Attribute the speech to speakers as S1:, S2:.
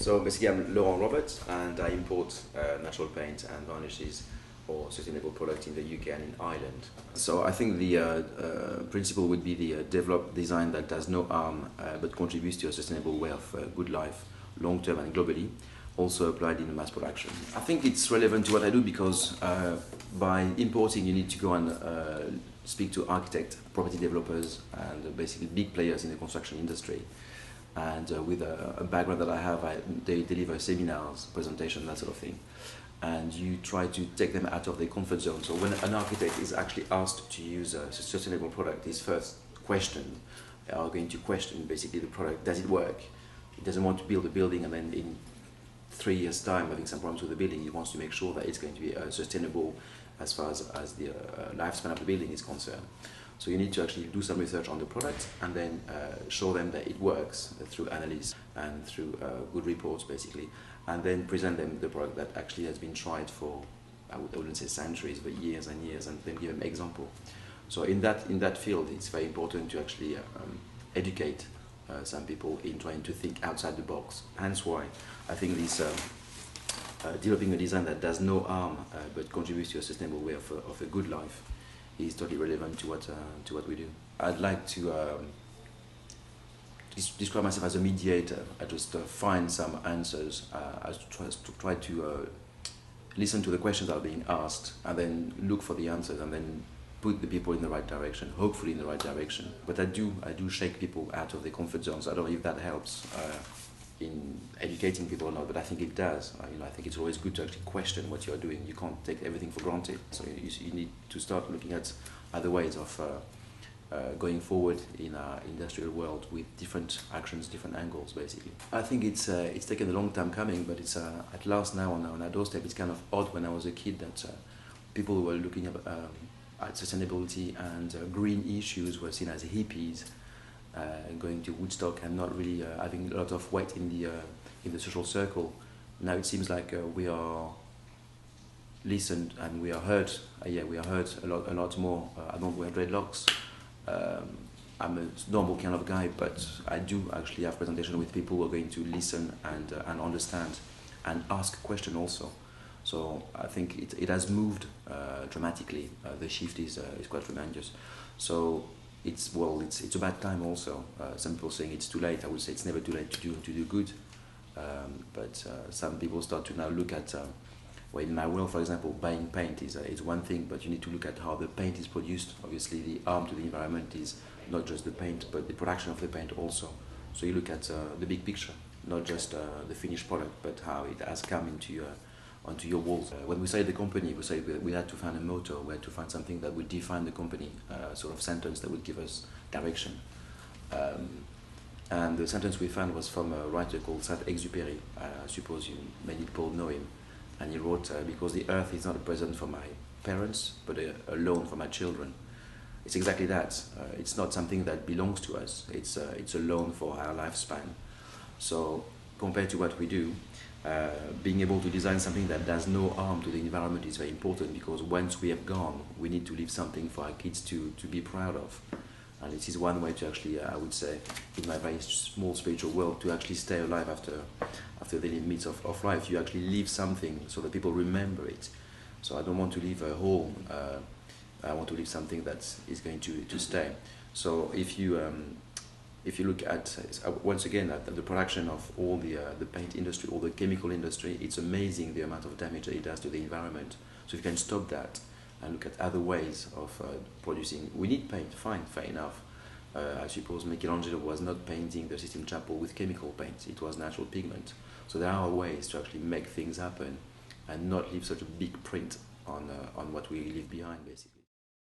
S1: So basically I'm Laurent Robert and I import natural paint and varnishes or sustainable products in the UK and in Ireland. So I think the principle would be the develop design that does no harm but contributes to a sustainable way of good life, long term and globally, also applied in mass production. I think it's relevant to what I do because by importing you need to go and speak to architects, property developers and basically big players in the construction industry. And with a background that I have, they deliver seminars, presentation, that sort of thing. And you try to take them out of their comfort zone. So when an architect is actually asked to use a sustainable product, his first question are going to question basically the product. Does it work? He doesn't want to build a building and then in 3 years' time having some problems with the building. He wants to make sure that it's going to be sustainable as far as the lifespan of the building is concerned. So you need to actually do some research on the product and then show them that it works through analysis and through good reports basically, and then present them the product that actually has been tried for, I wouldn't say centuries, but years and years, and then give them example. So in that field, it's very important to actually educate some people in trying to think outside the box. Hence why I think this developing a design that does no harm but contributes to a sustainable way of a good life is totally relevant to what we do. I'd like to describe myself as a mediator. I just find some answers. I try to listen to the questions that are being asked and then look for the answers and then put the people in the right direction, hopefully in the right direction. But I do shake people out of their comfort zones. I don't know if that helps in educating people or not, but I think it does. I think it's always good to actually question what you're doing. You can't take everything for granted. So you need to start looking at other ways of going forward in our industrial world with different actions, different angles, basically. I think it's taken a long time coming, but it's at last now on our doorstep. It's kind of odd when I was a kid that people were looking at sustainability and green issues were seen as hippies. Going to Woodstock and not really having a lot of weight in the social circle. Now it seems like we are listened and we are heard. Yeah, we are heard a lot more. I don't wear dreadlocks. I'm a normal kind of guy, but I do actually have presentation with people who are going to listen and understand and ask questions also. So I think it has moved dramatically. The shift is quite tremendous. So it's about time also. Some people saying it's too late. I would say it's never too late to do good. But some people start to now look at, well, in my world, for example, buying paint is one thing, but you need to look at how the paint is produced. Obviously, the harm to the environment is not just the paint, but the production of the paint also. So you look at the big picture, not just the finished product, but how it has come onto your walls. When we started the company, we said we had to find a motto, we had to find something that would define the company, sort of sentence that would give us direction. And the sentence we found was from a writer called Saint-Exupéry. I suppose many people know him. And he wrote, because the earth is not a present for my parents, but a loan for my children. It's exactly that. It's not something that belongs to us. It's a loan for our lifespan. So compared to what we do, being able to design something that does no harm to the environment is very important, because once we have gone, we need to leave something for our kids to be proud of. And this is one way to actually, I would say, in my very small spiritual world, to actually stay alive after the limits of life. You actually leave something so that people remember it. So I don't want to leave a hole. I want to leave something that is going to stay. So if you look at, once again, at the production of all the paint industry, all the chemical industry, it's amazing the amount of damage that it does to the environment. So if you can stop that and look at other ways of producing, we need paint, fine, fair enough. I suppose Michelangelo was not painting the Sistine Chapel with chemical paint, it was natural pigment. So there are ways to actually make things happen and not leave such a big print on what we leave behind, basically.